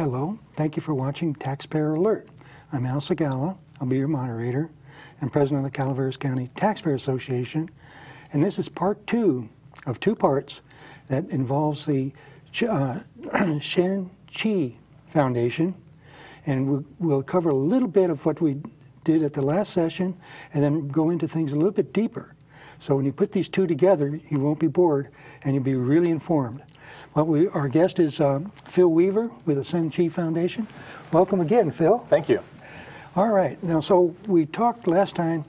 Hello, thank you for watching Taxpayer Alert. I'm Al Segala, I'll be your moderator, and president of the Calaveras County Taxpayer Association. And this is part 2 of 2 parts that involves the Sheng Foundation. And we'll cover a little bit of what we did at the last session and then go into things a little bit deeper. So when you put these 2 together, you won't be bored and you'll be really informed. Well, our guest is Phil Weaver with the Sheng Foundation. Welcome again, Phil. Thank you. All right. Now, so we talked last time.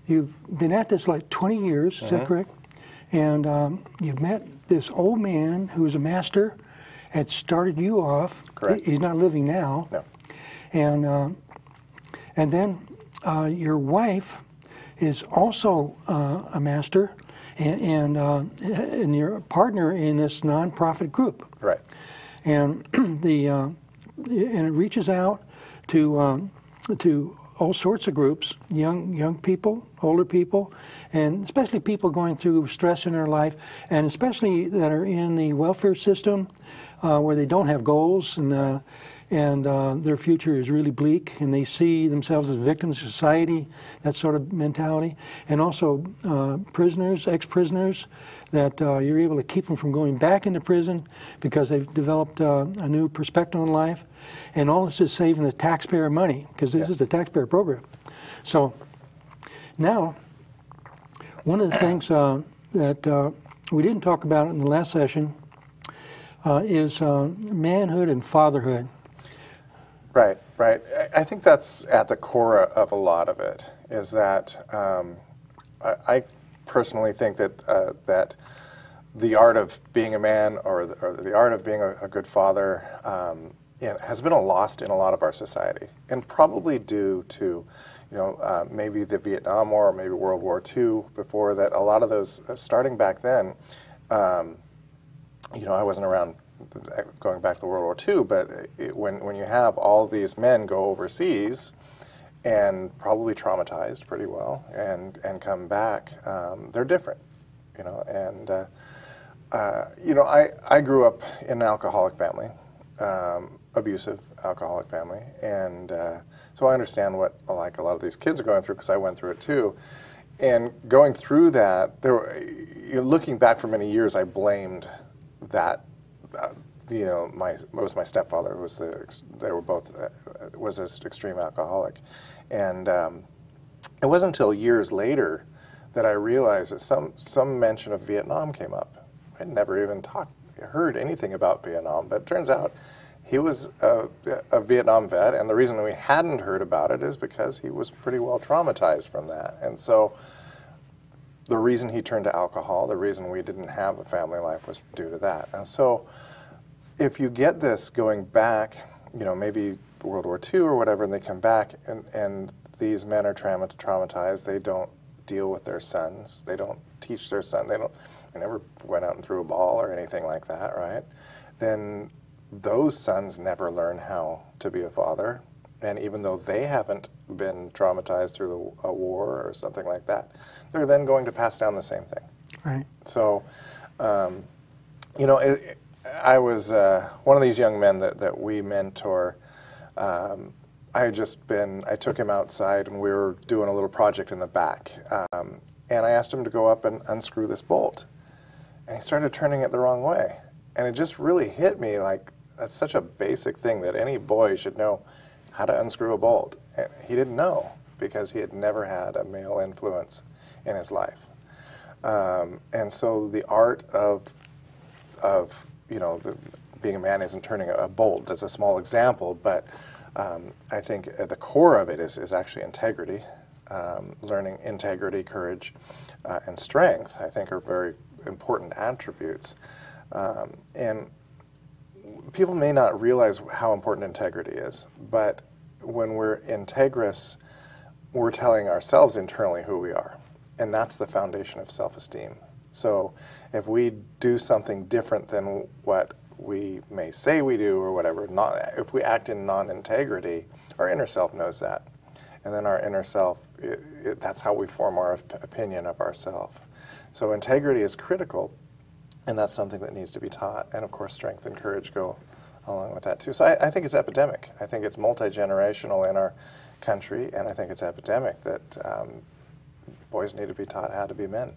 You've been at this like 20 years, is that correct? And you've met this old man who was a master, had started you off. Correct. He's not living now. No. And then your wife is also a master, and you're a partner in this nonprofit group. Right. And and it reaches out to all sorts of groups, young people, older people, and especially people going through stress in their life, and especially that are in the welfare system where they don't have goals and their future is really bleak, and they see themselves as victims of society, that sort of mentality. And also prisoners, ex-prisoners, that you're able to keep them from going back into prison because they've developed a new perspective on life. And all this is saving the taxpayer money, because this is a taxpayer program. So now, one of the things that we didn't talk about in the last session is manhood and fatherhood. Right, right. I think that's at the core of a lot of it, is that I personally think that that the art of being a man or the art of being a good father has been lost in a lot of our society, and probably due to, maybe the Vietnam War or maybe World War II before that. A lot of those, starting back then, I wasn't around going back to World War II, but when you have all these men go overseas and probably traumatized pretty well and come back, they're different, and I grew up in an alcoholic family, abusive alcoholic family, and so I understand what a lot of these kids are going through, because I went through it too. And going through that, looking back for many years, I blamed that. My stepfather was an extreme alcoholic, and it wasn't until years later that I realized that some mention of Vietnam came up. I'd never even heard anything about Vietnam, but it turns out he was a Vietnam vet, and the reason we hadn't heard about it is because he was pretty well traumatized from that. And so the reason he turned to alcohol, the reason we didn't have a family life, was due to that. And so if you get this going back, maybe World War II or whatever, and they come back and these men are traumatized, they don't deal with their sons, they don't teach their son, they never went out and threw a ball or anything like that, right? Then those sons never learn how to be a father, and even though they haven't been traumatized through a war or something like that, they're then going to pass down the same thing. Right. So, I was one of these young men that we mentor. I took him outside and we were doing a little project in the back. And I asked him to go up and unscrew this bolt. And he started turning it the wrong way. And it just really hit me like, that's such a basic thing that any boy should know, how to unscrew a bolt. And he didn't know, because he had never had a male influence in his life. And so the art of being a man isn't turning a bolt. That's a small example, but I think at the core of it is actually integrity. Learning integrity, courage, and strength, I think, are very important attributes. And people may not realize how important integrity is, but when we're integrous, we're telling ourselves internally who we are, and that's the foundation of self-esteem. So if we do something different than what we may say we do or whatever, if we act in non-integrity, our inner self knows that. And then our inner self, that's how we form our opinion of ourselves. So integrity is critical, and that's something that needs to be taught. And of course, strength and courage go along with that too. So I think it's epidemic. I think it's multi-generational in our country, and I think it's epidemic that boys need to be taught how to be men.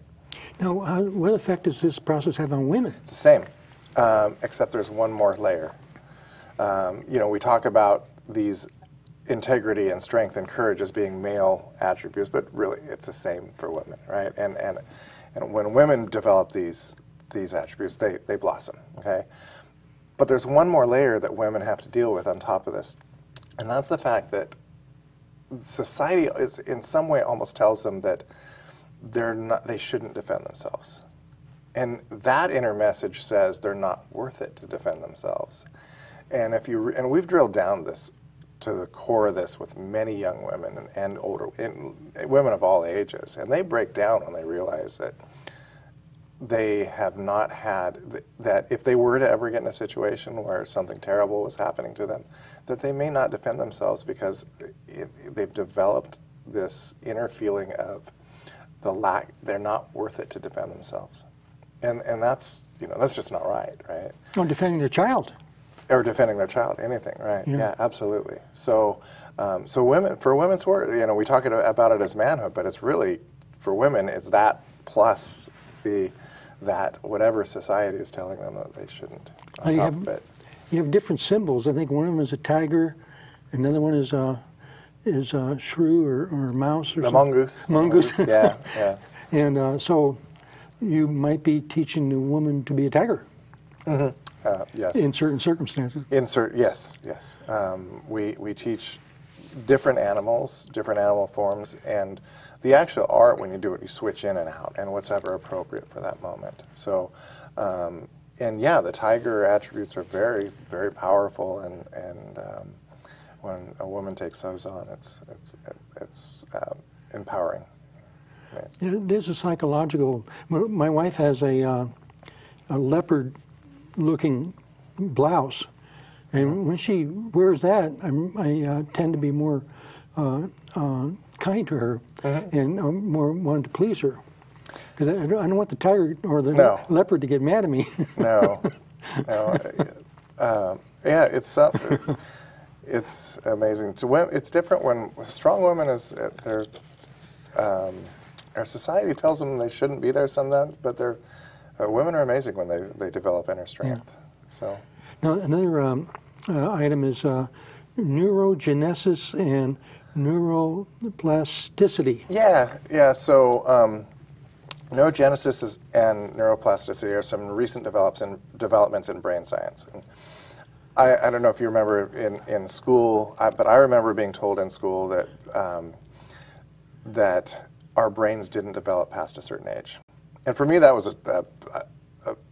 Now, what effect does this process have on women? It's the same, except there's one more layer. You know, we talk about these integrity and strength and courage as being male attributes, but really it's the same for women, right? And when women develop these attributes, they blossom, okay? But there's one more layer that women have to deal with on top of this, and that's the fact that society is in some way almost tells them that they shouldn't defend themselves. And that inner message says they're not worth it to defend themselves. And and we've drilled down this to the core of this with many young women and older women of all ages, and they break down when they realize that they have not had that if they were to ever get in a situation where something terrible was happening to them, that they may not defend themselves because they've developed this inner feeling of they're not worth it to defend themselves, and that's, you know, that's just not right, right? Or defending their child. Or defending their child, anything, right? Yeah, absolutely. So, for women's work, you know, we talk about it as manhood, but it's really, for women, it's that plus that whatever society is telling them that they shouldn't. On top of it. You have different symbols. I think one of them is a tiger, another one is shrew or mouse or the something. mongoose. Mongoose. Yeah, yeah. And so you might be teaching the woman to be a tiger. Mm-hmm. Yes. In certain circumstances. Yes. We teach different animals, different animal forms, and the actual art, when you do it, you switch in and out, and what's ever appropriate for that moment. So, and yeah, the tiger attributes are very, very powerful, and when a woman takes those on, it's empowering. Yeah, there's a psychological. My wife has a leopard-looking blouse, and when she wears that, I tend to be more kind to her, and more wanting to please her, because I don't want the tiger or the leopard to get mad at me. No. Yeah, it's amazing. It's different when strong women our society tells them they shouldn't be there sometimes, but women are amazing when they develop inner strength. Yeah. So now another item is neurogenesis and neuroplasticity. Yeah. So neurogenesis and neuroplasticity are some recent developments in brain science. And I don't know if you remember in school, but I remember being told in school that our brains didn't develop past a certain age. And for me, that was a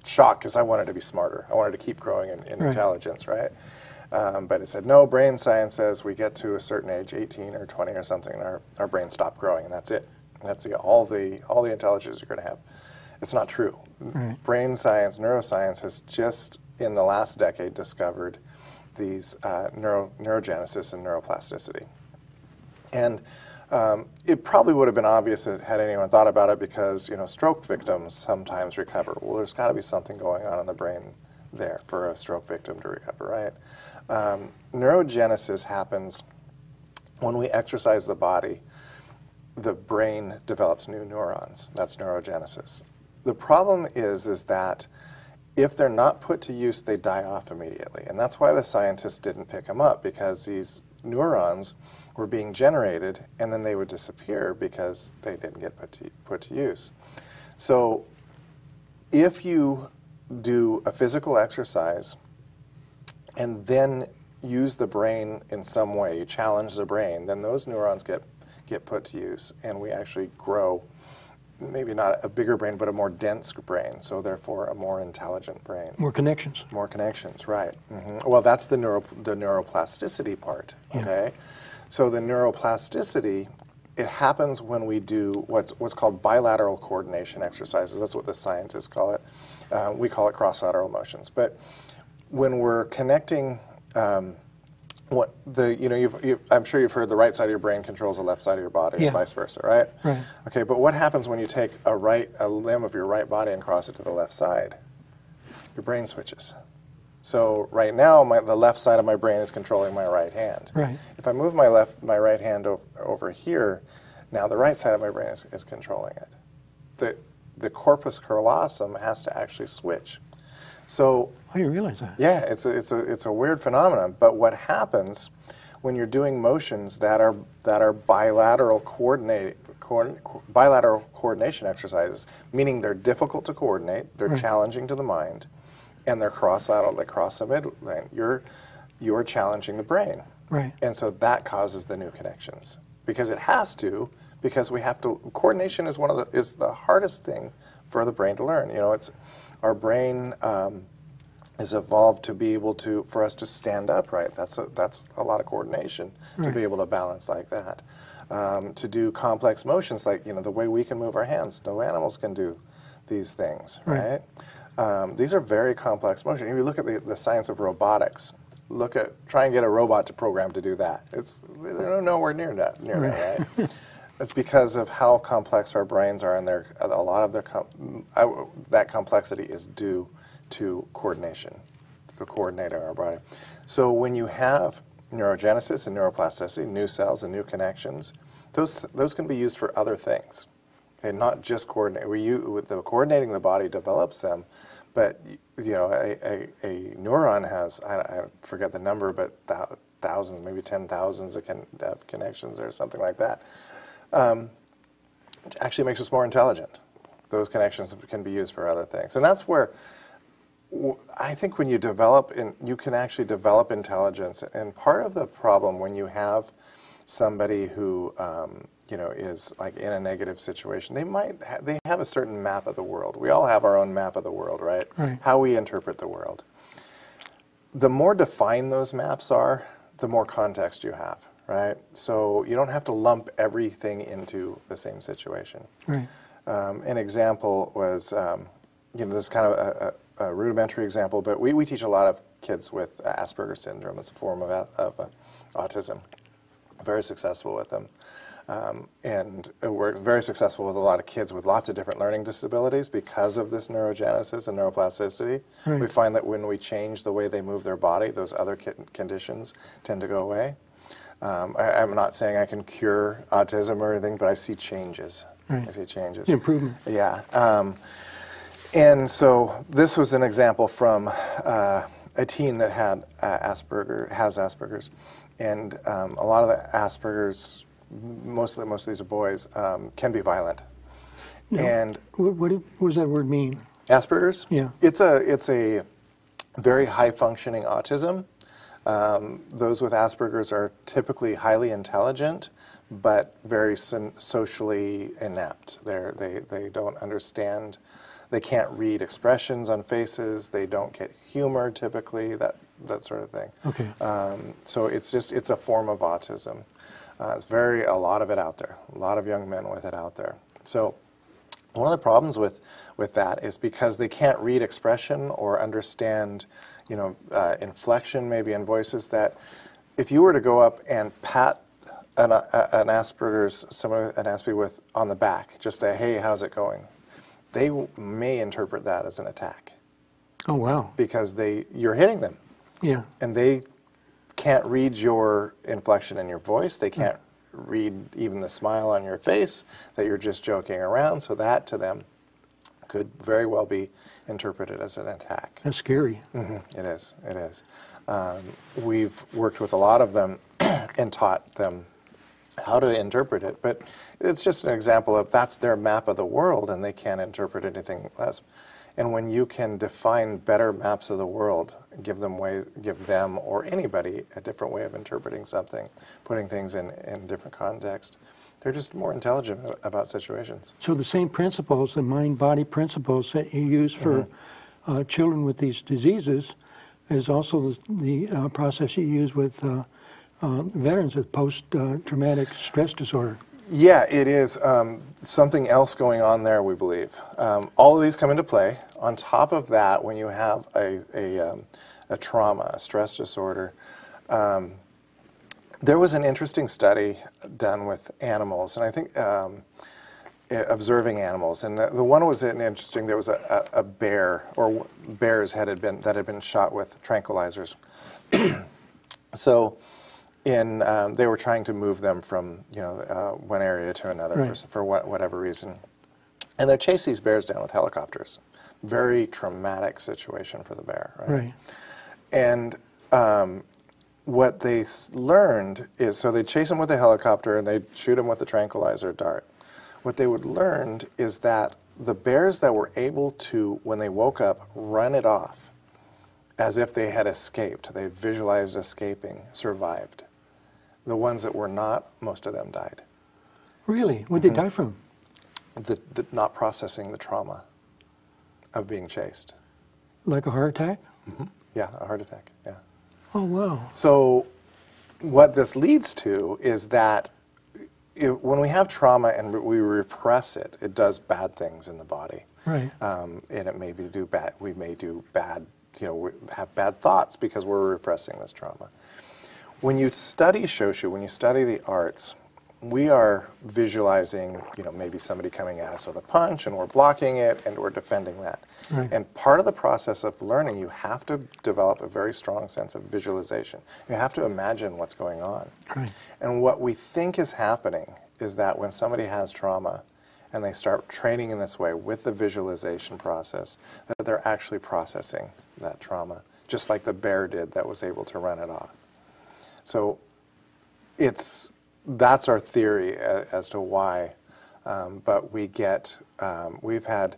shock, because I wanted to be smarter. I wanted to keep growing in intelligence, right? But it said, no, brain science says we get to a certain age, 18 or 20 or something, and our brains stop growing, and that's it. And that's all the intelligence you're going to have. It's not true. Right. Brain science, neuroscience has just in the last decade discovered these neurogenesis and neuroplasticity. And it probably would have been obvious had anyone thought about it, because, you know, stroke victims sometimes recover. Well, there's got to be something going on in the brain there for a stroke victim to recover, right? Neurogenesis happens when we exercise the body. The brain develops new neurons. That's neurogenesis. The problem is that if they're not put to use, they die off immediately. And that's why the scientists didn't pick them up, because these neurons were being generated and then they would disappear because they didn't get put to use. So if you do a physical exercise and then use the brain in some way, you challenge the brain, then those neurons get put to use, and we actually grow, maybe not a bigger brain, but a more dense brain, so therefore a more intelligent brain. More connections. More connections, right. Well, that's the neuroplasticity part, okay? So the neuroplasticity, it happens when we do what's called bilateral coordination exercises. That's what the scientists call it. We call it cross-lateral motions. But when we're connecting, I'm sure you've heard the right side of your brain controls the left side of your body, and vice versa, right? Right. Okay, but what happens when you take a limb of your right body and cross it to the left side? Your brain switches. So right now, the left side of my brain is controlling my right hand. Right. If I move my right hand over here, now the right side of my brain is controlling it. The corpus callosum has to actually switch. So, oh, you realize that? Yeah, it's a weird phenomenon. But what happens when you're doing motions that are bilateral coordination exercises, meaning they're difficult to coordinate, they're right. challenging to the mind, and they're cross-lateral, they cross the midline, you're challenging the brain. Right. And so that causes the new connections. Because it has to, because we have to, coordination is is the hardest thing for the brain to learn. You know, our brain is evolved to be able to, for us to stand upright. That's a lot of coordination right. to be able to balance like that. To do complex motions like, you know, the way we can move our hands. No animals can do these things, right? These are very complex motions. If you look at the science of robotics, try and get a robot to program to do that. They're nowhere near that, right? It's because of how complex our brains are, and a lot of that complexity is due to coordination, to coordinating our body. So when you have neurogenesis and neuroplasticity, new cells and new connections, those can be used for other things. Okay, not just coordinate. Coordinating the body develops them, but you know, a neuron has, I forget the number, but thousands, maybe 10,000s of connections or something like that. Which actually makes us more intelligent. Those connections can be used for other things, and that's where I think when you you can actually develop intelligence. And part of the problem when you have somebody who you know, is like in a negative situation, they have a certain map of the world. We all have our own map of the world, right? Right. How we interpret the world. The more defined those maps are, the more context you have, right? So you don't have to lump everything into the same situation. Right. An example was, you know, this is kind of a rudimentary example, but we teach a lot of kids with Asperger's syndrome as a form of autism. Very successful with them. And we're very successful with a lot of kids with lots of different learning disabilities because of this neurogenesis and neuroplasticity. Right. We find that when we change the way they move their body, those other conditions tend to go away. I'm not saying I can cure autism or anything, but I see changes. Right. I see changes. Improvement. Yeah. And so this was an example from a teen that had has Asperger's. And a lot of the Asperger's, most of these are boys, can be violent. No. And what does that word mean? Asperger's? Yeah. It's a very high functioning autism. Those with Asperger's are typically highly intelligent, but very socially inept. They don't understand. They can't read expressions on faces. They don't get humor typically. That sort of thing. Okay. So it's a form of autism. It's a lot of it out there. A lot of young men with it out there. So one of the problems with that is because they can't read expression or understand, you know, inflection maybe in voices, that if you were to go up and pat an Asperger's, on the back, just a hey, how's it going, they may interpret that as an attack. Oh wow. Because you're hitting them. Yeah. And they can't read your inflection in your voice. They can't read even the smile on your face, that you're just joking around. So that to them could very well be interpreted as an attack. That's scary. Mm-hmm. It is. It is. We've worked with a lot of them and taught them how to interpret it, but it's just an example of that's their map of the world, and they can't interpret anything less. And when you can define better maps of the world, give them or anybody a different way of interpreting something, putting things in different context, they're just more intelligent about situations. So the same principles, the mind-body principles that you use for children with these diseases, is also the process you use with veterans with post-traumatic stress disorder. Yeah, it is something else going on there, we believe. All of these come into play. On top of that, when you have a trauma, a stress disorder, there was an interesting study done with animals, and I think observing animals, and the one was interesting. There was a bear, or bears that had been shot with tranquilizers. So, they were trying to move them from one area to another, right, for whatever reason, and they chased these bears down with helicopters. Very traumatic situation for the bear, right? Right. And what they learned is, so they'd chase them with a helicopter and they'd shoot them with a tranquilizer dart. What they would learned is that the bears that were able to, when they woke up, run it off as if they had escaped, they visualized escaping, survived. The ones that were not, most of them died. Really? What did they die from? The not processing the trauma of being chased. Like a heart attack? Mm-hmm. Yeah, a heart attack, yeah. Oh, wow. So what this leads to is that when we have trauma and we repress it, it does bad things in the body. Right. And it may do bad, we may do bad, have bad thoughts because we're repressing this trauma. When you study Shoshu, when you study the arts, we are visualizing, maybe somebody coming at us with a punch and we're blocking it and we're defending that. Right. And part of the process of learning, you have to develop a very strong sense of visualization. You have to imagine what's going on. Right. And what we think is happening is that when somebody has trauma and they start training in this way with the visualization process, that they're actually processing that trauma, just like the bear did that was able to run it off. So that's our theory as to why, but we've had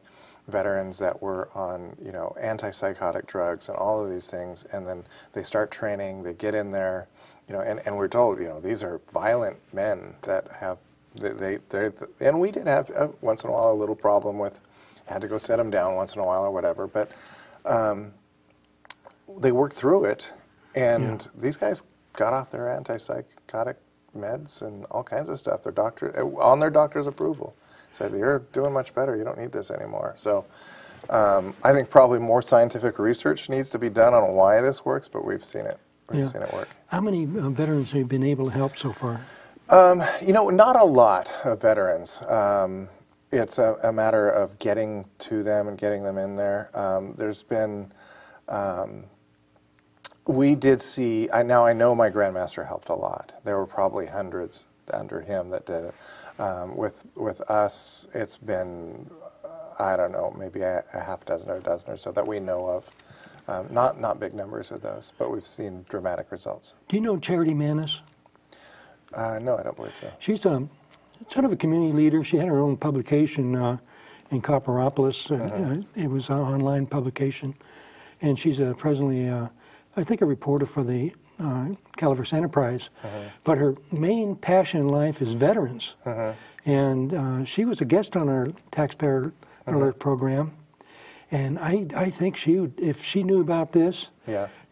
veterans that were on, antipsychotic drugs and all of these things, and then they start training, they get in there, and we're told, these are violent men that have, and we did have once in a while a little problem with, had to go set them down once in a while or whatever, but they worked through it, and these guys got off their antipsychotic meds and all kinds of stuff. Their doctor, on their doctor's approval, said, "You're doing much better. You don't need this anymore." So I think probably more scientific research needs to be done on why this works, but we've seen it. We've seen it work. How many veterans have you been able to help so far? Not a lot of veterans. It's a matter of getting to them and getting them in there. There's been, we did see, now I know my Grandmaster helped a lot. There were probably hundreds under him that did it. With us, it's been, I don't know, maybe a half dozen or a dozen or so that we know of. Not big numbers of those, but we've seen dramatic results. Do you know Charity Manis? No, I don't believe so. She's sort of a community leader. She had her own publication in Copperopolis. It was an online publication. And she's presently, I think, a reporter for the Calaveras Enterprise. But her main passion in life is veterans. And she was a guest on our Taxpayer Alert program. And I think if she knew about this,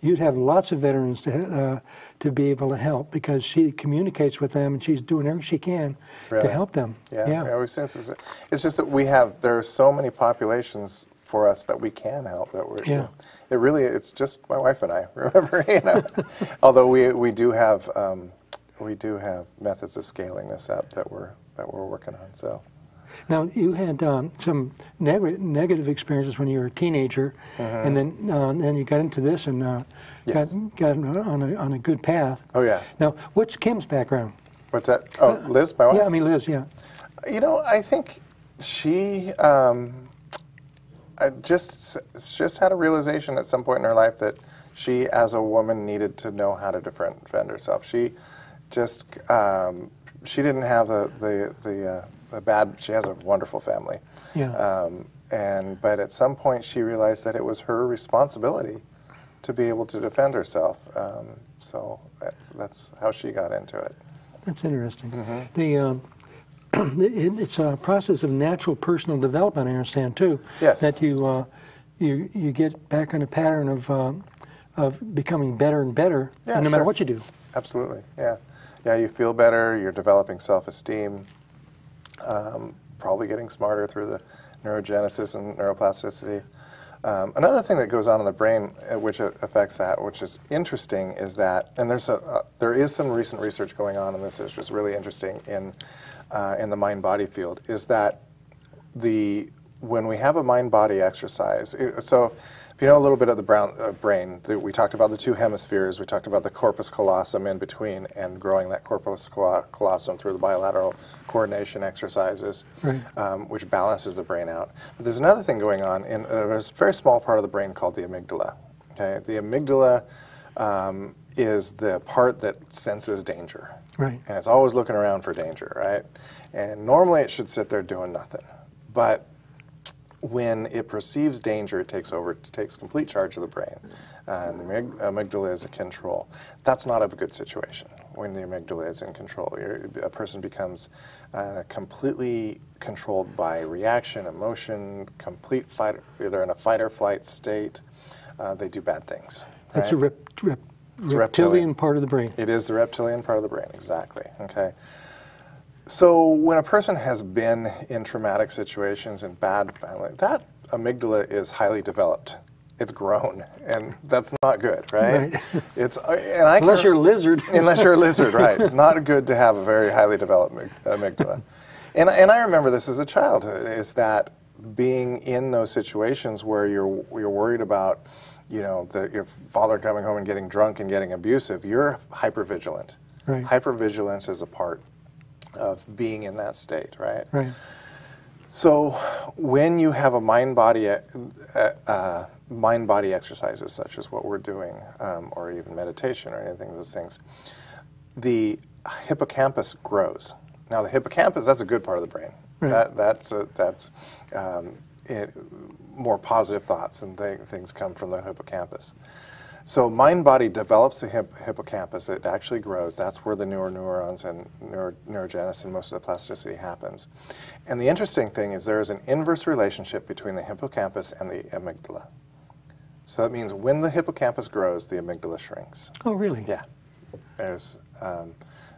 you'd have lots of veterans to be able to help, because she communicates with them and she's doing everything she can to help them. It's just that there are so many populations for us that we can help. That we're, it's just my wife and I. Remember, although we do have methods of scaling this up that we're working on. So. Now, you had some negative experiences when you were a teenager, and then you got into this and got on a good path. Oh, yeah. Now, what's Kim's background? What's that? Oh, Liz, my wife? Yeah, I mean Liz, yeah. I think she just had a realization at some point in her life that she, as a woman, needed to know how to defend herself. She just, she didn't have she has a wonderful family. But at some point she realized that it was her responsibility to be able to defend herself. So that's how she got into it. That's interesting. It's a process of natural personal development, I understand, too. Yes. That you get back on a pattern of becoming better and better, no matter what you do. Absolutely, yeah, you feel better, you're developing self-esteem, probably getting smarter through the neurogenesis and neuroplasticity. Another thing that goes on in the brain which affects that, which is interesting, is that, and there is some recent research going on this, which is really interesting in the mind-body field, is that when we have a mind-body exercise, so if you know a little bit of the brain, we talked about the two hemispheres, we talked about the corpus callosum in between, and growing that corpus callosum through the bilateral coordination exercises, right. Which balances the brain out. But there's another thing going on in there's a very small part of the brain called the amygdala. Okay, the amygdala is the part that senses danger, right. And it's always looking around for danger, right? And normally it should sit there doing nothing, but when it perceives danger, it takes complete charge of the brain. And the amygdala is in control. That's not a good situation when the amygdala is in control. A person becomes completely controlled by reaction, emotion, complete fight. They're in a fight or flight state. They do bad things. That's right? a reptilian part of the brain. It is the reptilian part of the brain, exactly. Okay. So when a person has been in traumatic situations and bad family, that amygdala is highly developed. It's grown, and that's not good, right? It's unless you're a lizard. Unless you're a lizard, right? It's not good to have a very highly developed amygdala. And I remember this as a child. Is that being in those situations where you're worried about, your father coming home and getting drunk and getting abusive, you're hypervigilant. Right. Hypervigilance is a part of being in that state, right? Right. So when you have a mind-body exercises such as what we're doing, or even meditation or anything of those things, the hippocampus grows. Now the hippocampus, that's a good part of the brain. Right. That's more positive thoughts and things come from the hippocampus. So mind-body develops the hippocampus. It actually grows. That's where the neurons and neurogenesis and most of the plasticity happens. And the interesting thing is there is an inverse relationship between the hippocampus and the amygdala. So that means when the hippocampus grows, the amygdala shrinks. Oh, really? Yeah.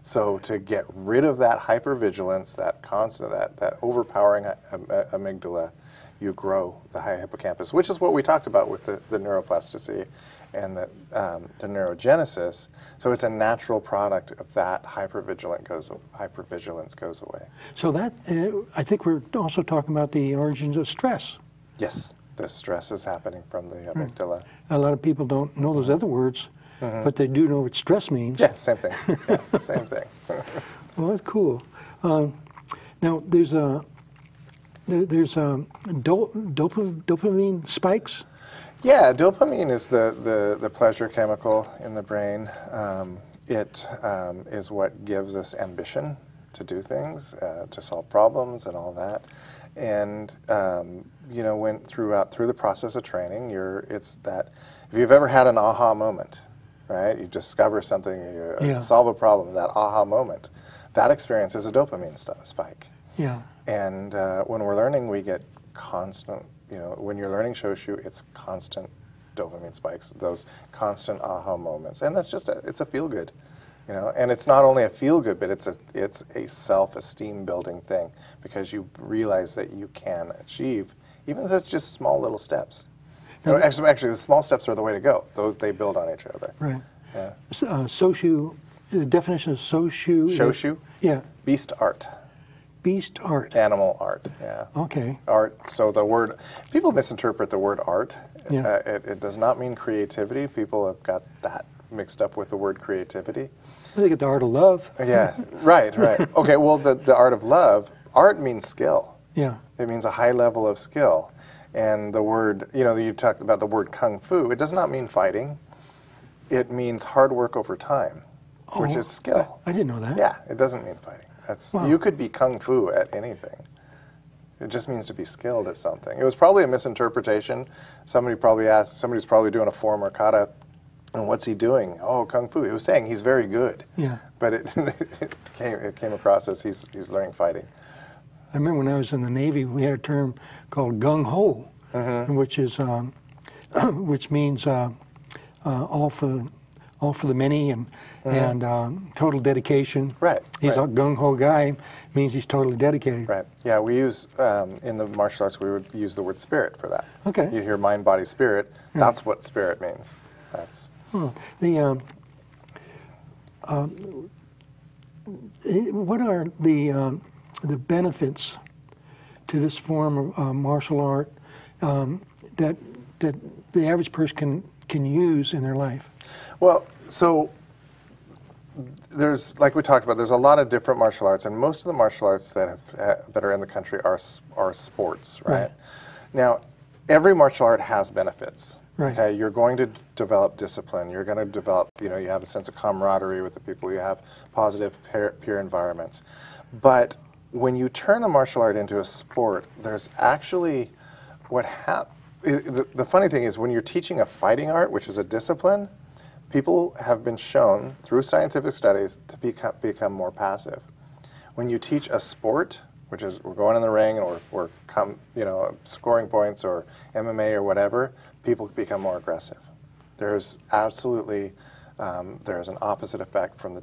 So to get rid of that hypervigilance, that constant, that overpowering amygdala, you grow the hippocampus, which is what we talked about with the neuroplasticity and the neurogenesis. So it's a natural product of that hypervigilance goes away. So that, I think we're also talking about the origins of stress. Yes, the stress is happening from the amygdala. A lot of people don't know those other words, but they do know what stress means. Yeah, same thing. Yeah, same thing. Well, that's cool. Now, there's dopamine spikes. Yeah, dopamine is the pleasure chemical in the brain. It is what gives us ambition to do things, to solve problems and all that. And through the process of training, it's that if you've ever had an aha moment, right? You discover something, you solve a problem. That aha moment, that experience is a dopamine spike. Yeah. And when we're learning, we get constant. When you're learning Shoshu, it's constant dopamine spikes, those constant aha moments, and that's just it's a feel good, And it's not only a feel good, but it's a self-esteem building thing because you realize that you can achieve, even if it's just small little steps. Actually, the small steps are the way to go. They build on each other. Right. Yeah. Shoshu, the definition of Shoshu. Shoshu. Yeah. Beast art. Beast art. Animal art, yeah. Okay. Art, so the word, people misinterpret the word art. Yeah. It does not mean creativity. People have got that mixed up with the word creativity. They get the art of love. Yeah, right. Okay, well, the art of love, art means skill. Yeah. It means a high level of skill. And the word, you talked about the word kung fu, it does not mean fighting. It means hard work over time, which is skill. I didn't know that. Yeah, it doesn't mean fighting. Wow. You could be kung fu at anything. It just means to be skilled at something. It was probably a misinterpretation. Somebody's probably doing a form or kata, and what's he doing? Oh, kung fu. He was saying he's very good. Yeah. But it came across as he's learning fighting. I remember when I was in the Navy, we had a term called gung ho, which means all for the many and total dedication. Right. He's a gung-ho guy, means he's totally dedicated. Right. Yeah, we use, in the martial arts, we would use the word spirit for that. Okay. You hear mind, body, spirit, that's what spirit means. That's... what are the benefits to this form of martial art that the average person can use in their life? Well, so there's, like we talked about, there's a lot of different martial arts, and most of the martial arts that are in the country are sports, right? Now, every martial art has benefits. Right. Okay, you're going to develop discipline. You're going to develop, you have a sense of camaraderie with the people. You have positive peer environments. But when you turn a martial art into a sport, there's actually the funny thing is when you're teaching a fighting art, which is a discipline, people have been shown through scientific studies to become more passive. When you teach a sport, which is we're going in the ring and we're scoring points or MMA or whatever, people become more aggressive. There's absolutely there's an opposite effect from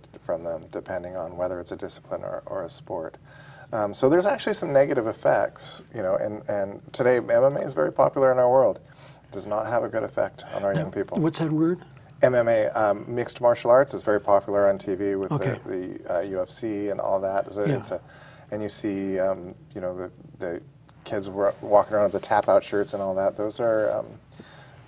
them depending on whether it's a discipline or a sport. So there's actually some negative effects, and today MMA is very popular in our world. It does not have a good effect on our young people. What's that word? MMA, mixed martial arts, is very popular on TV with Okay. the UFC and all that. So Yeah. And you see, the kids walking around with the tap-out shirts and all that. Those are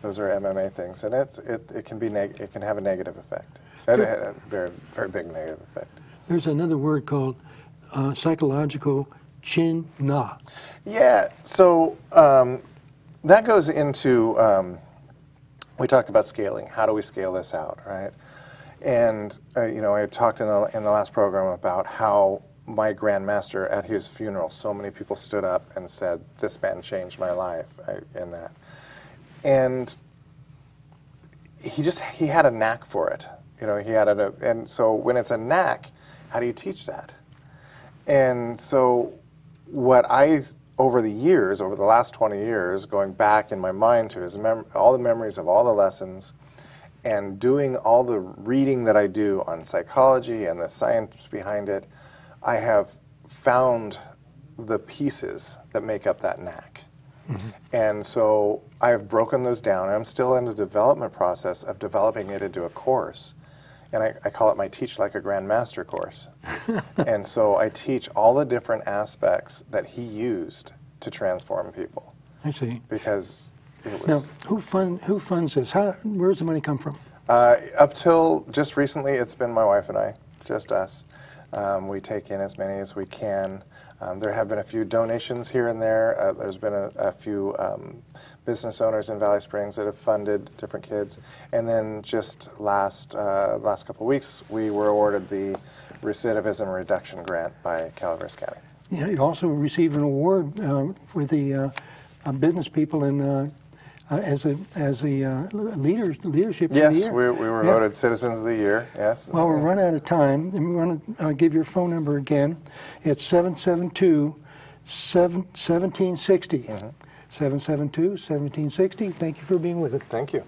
MMA things, and it can have a negative effect, a very very big negative effect. There's another word called psychological chin-na. Yeah, so that goes into, we talked about scaling. How do we scale this out, right? And, I talked in the last program about how my grandmaster at his funeral, so many people stood up and said, "This man changed my life," in that. And he had a knack for it. And so when it's a knack, how do you teach that? And so what over the last 20 years, going back in my mind to is all the memories of all the lessons and doing all the reading that I do on psychology and the science behind it, I have found the pieces that make up that knack. Mm-hmm. And so I have broken those down. I'm still in the development process of developing it into a course. And I call it my Teach Like a Grandmaster course. And so I teach all the different aspects that he used to transform people. I see. Because it was... Now, who funds this? Where does the money come from? Up till just recently, it's been my wife and I, just us. We take in as many as we can. There have been a few donations here and there. There's been a few business owners in Valley Springs that have funded different kids. And then just last couple of weeks, we were awarded the Recidivism Reduction Grant by Calaveras County. Yeah, you also received an award with the business people in as a leadership. Yes, of the year. we were voted Citizens of the Year. Yes. Well, we're running out of time, and we want to give your phone number again. It's 772-1760. 772-1760. Thank you for being with us. Thank you.